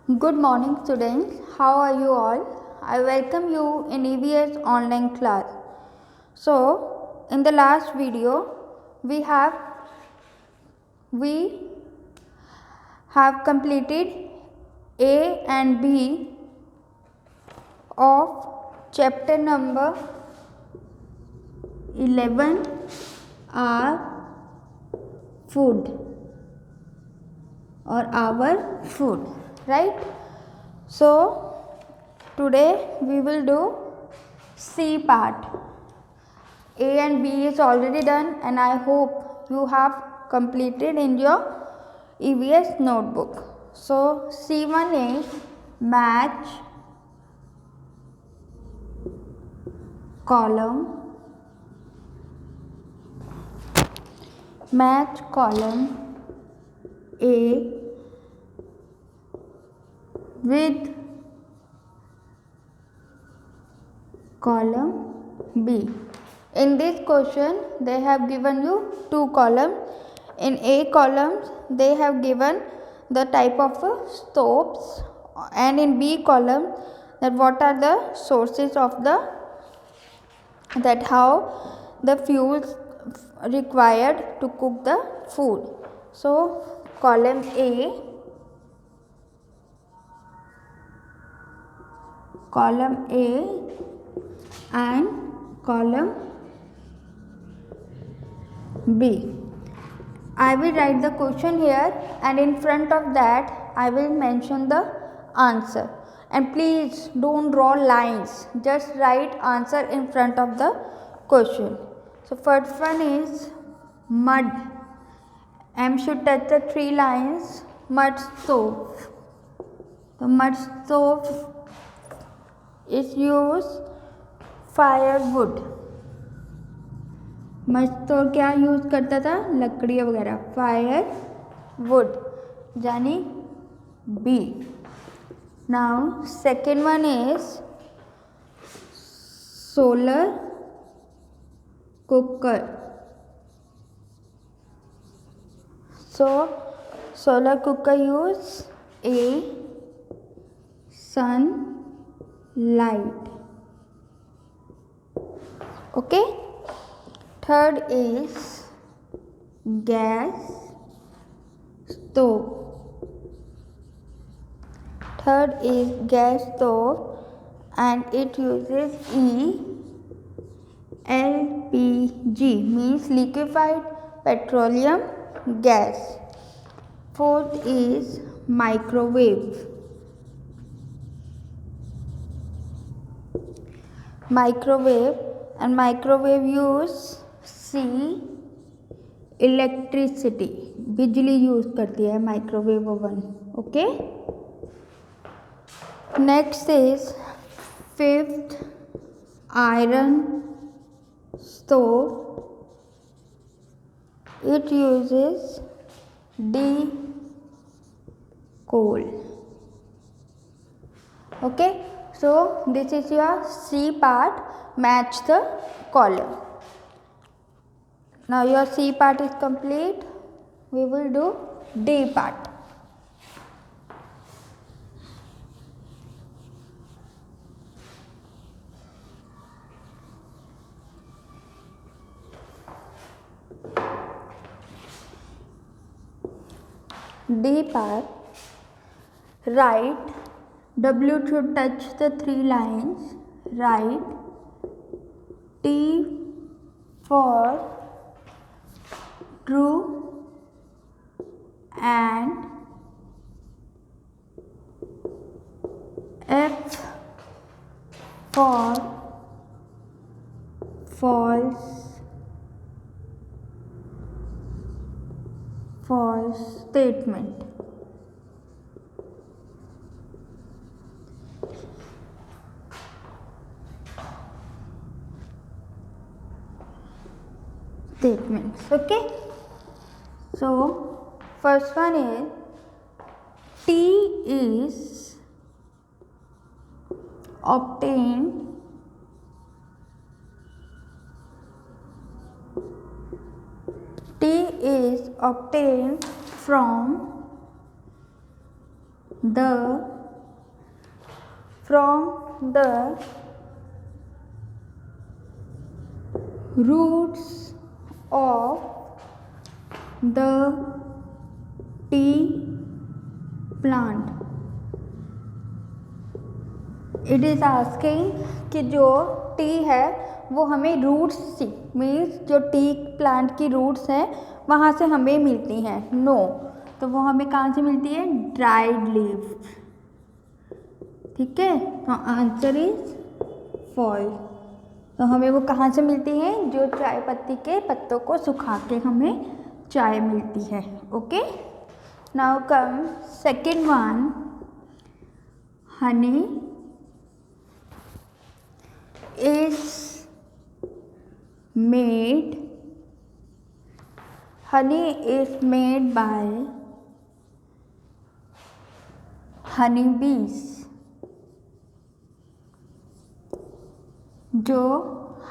Good morning, students. How are you all? I welcome you in EVS online class. So, in the last video, we have completed A and B of chapter number 11, our food or our food, right? So today we will do C part. A and B is already done and I hope you have completed in your EVS notebook. So C1 is match column A with column B. In this question they have given you two columns. In A columns they have given the type of stoves, and in B column that what are the sources of that how the fuels required to cook the food. So column A and column B. I will write the question here and in front of that I will mention the answer. And please don't draw lines, just write answer in front of the question. So first one is mud. M should touch the three lines. Mud stove. The mud stove is used firewood. मजदूर क्या use करता था? लकड़ी वगैरह. Firewood यानी B. Now second one is solar cooker. So solar cooker use a sun light. Okay. Third is gas stove. Third is gas stove and it uses LPG, means liquefied petroleum gas. Fourth is microwave. And microwave use C electricity, बिजली use करती है microwave oven. Okay. Next is fifth iron stove. It uses the coal. Okay. So this is your C part. Match the column. Now your C part is complete. We will do D part. D part. Write. W should touch the three lines. Write T for true and F for false statement. Statements. Okay. So first one is T is obtained from the from the roots of the tea plant. It is asking कि जो T है वो हमें roots से means जो T plant की roots हैं वहाँ से हमें मिलती हैं. नो, तो वो हमें कहाँ से मिलती है? Dried leaves. ठीक है, तो आंसर इज फॉल्स. तो हमें वो कहाँ से मिलती हैं? जो चाय पत्ती के पत्तों को सुखा के हमें चाय मिलती है. Okay, now come second one. Honey is made by honeybees. जो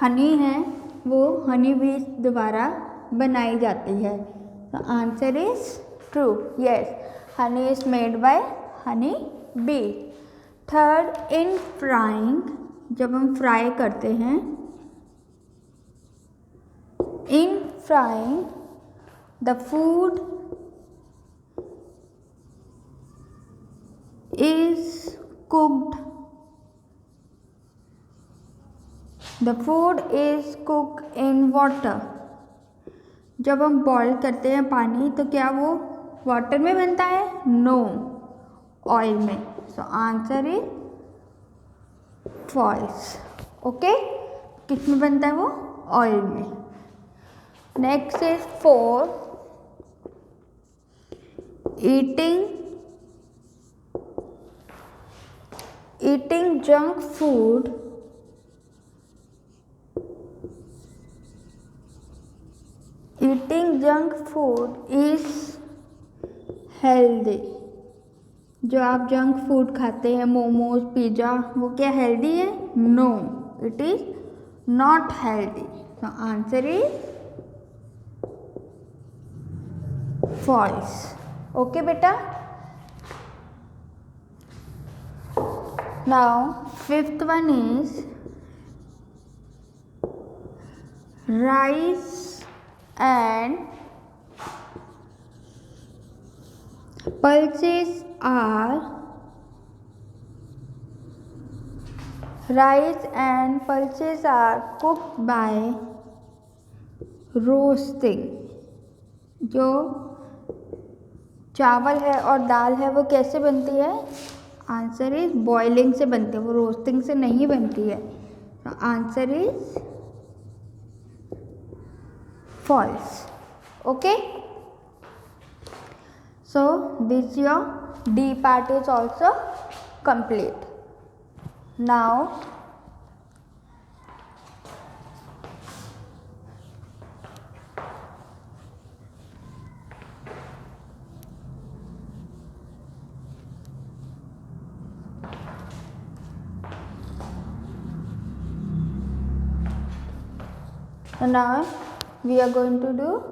हनी है वो हनी बीज द्वारा बनाई जाती है. तो answer is true. Yes, honey is made by honey bee. Third, in frying, जब हम फ्राई करते हैं, in frying the food is cooked. The food is cooked in water. जब हम बॉईल करते हैं पानी तो क्या वो वाटर में बनता है? नो, ऑयल में. So answer is false. Okay, किस में बनता है वो? ऑयल में. Next is 4. Eating junk food is healthy. जो आप जंक फूड खाते हैं, मोमोज, पिज़्ज़ा, वो क्या हेल्दी है? No, it is not healthy. तो आंसर इज फॉल्स. ओके बेटा. Now fifth one is rice and pulses are cooked by roasting. जो चावल है और दाल है वो कैसे बनती है? आंसर इज बॉइलिंग से बनती है, वो रोस्टिंग से नहीं बनती है. तो answer is false. Okay, so this your D part is also complete. Now we are going to do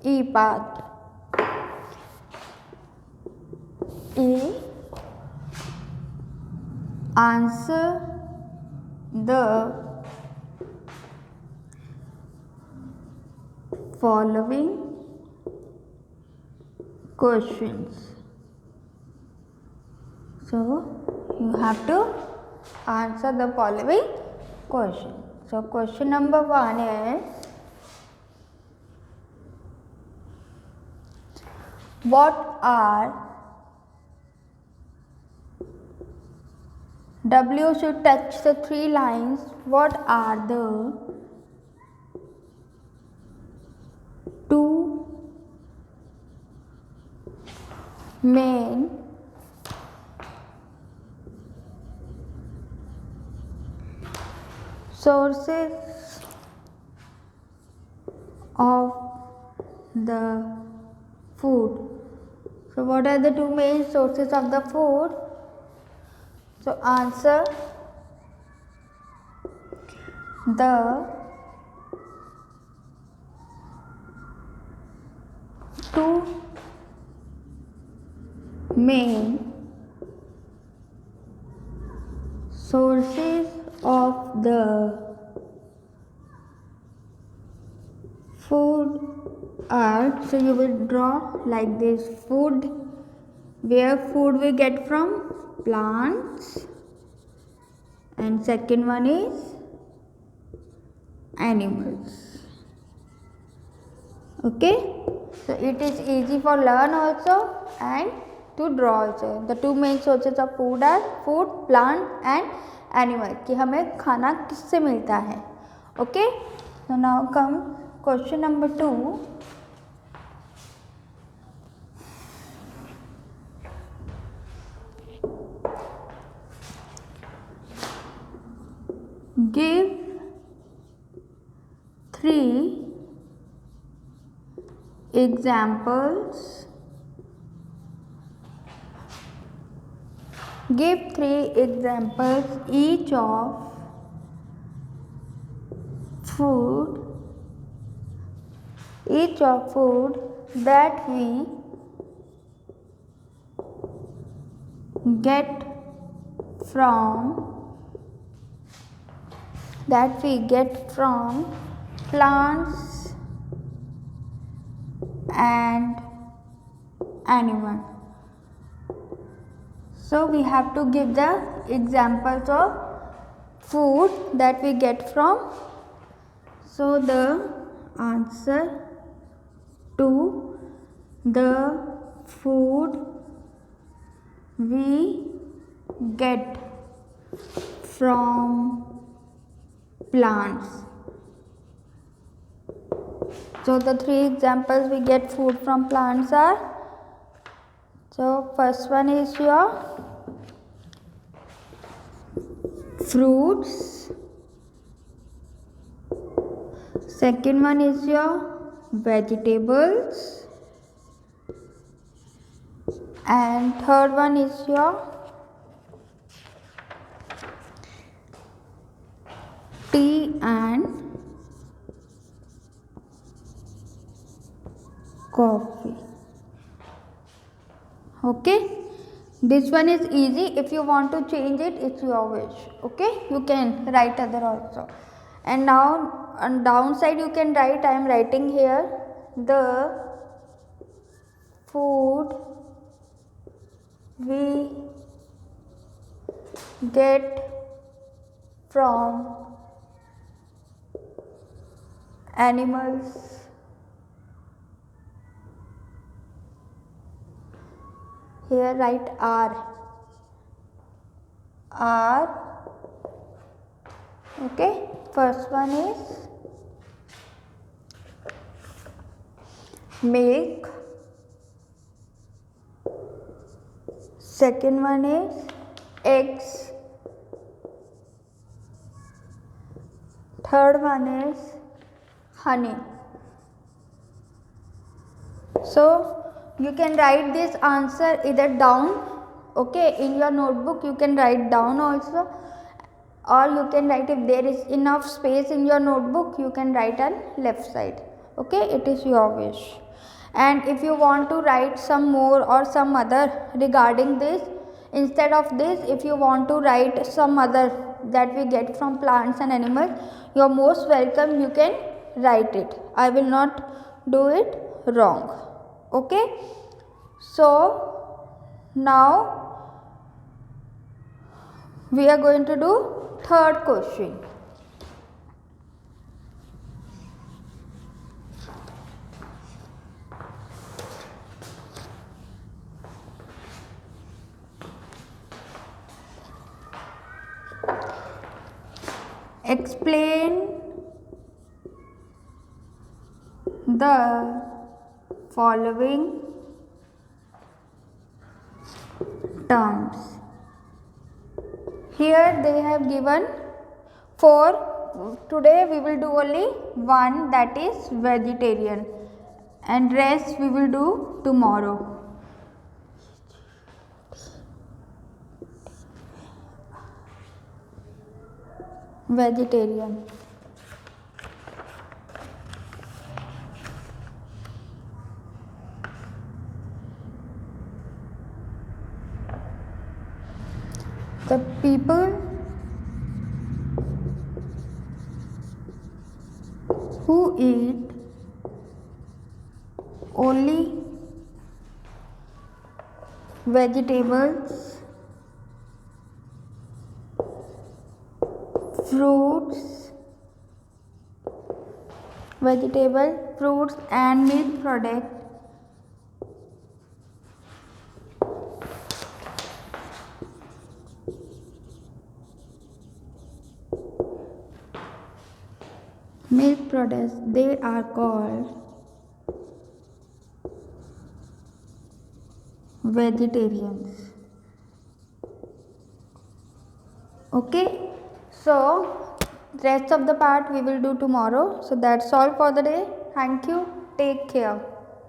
E part. E, answer the following questions. So you have to answer the following question. So question number 1 is, what are, W should touch the 3 lines. What are the 2 main sources of the food? So what are the 2 main sources of the food? So answer, the two main sources of the food are, so you will draw like this: food, where food we get from? Plants. And second one is animals. Okay, so it is easy for learn also and to draw also. The two main sources of food are food, plant and animal, कि हमें खाना किससे मिलता है. Okay, so now come question number 2. Give 3 examples. Give 3 examples each of food that we get from plants and animal. So we have to give the examples of food that we get from. So the answer to the food we get from plants. So the 3 examples we get food from plants are, so first one is your fruits, second one is your vegetables, and third one is your tea and coffee. Okay, this one is easy. If you want to change it, it's your wish. Okay, you can write other also. And now on downside you can write, I am writing here, the food we get from animals. Here write are. Okay, first one is milk, second one is eggs, third one is honey. So you can write this answer either down, okay, in your notebook you can write down also, or you can write, if there is enough space in your notebook you can write on left side. Okay, it is your wish. And if you want to write some more or some other regarding this, instead of this, if you want to write some other that we get from plants and animals, you are most welcome, you can write it. I will not do it wrong. Okay, so now we are going to do third question. Explain the following terms. Here they have given 4. Today we will do only one, that is vegetarian, and rest we will do tomorrow. Vegetarian. The people who eat only vegetables, fruits, fruits and milk products. Milk products, they are called vegetarians. Okay, so rest of the part we will do tomorrow. So that's all for the day. Thank you. Take care.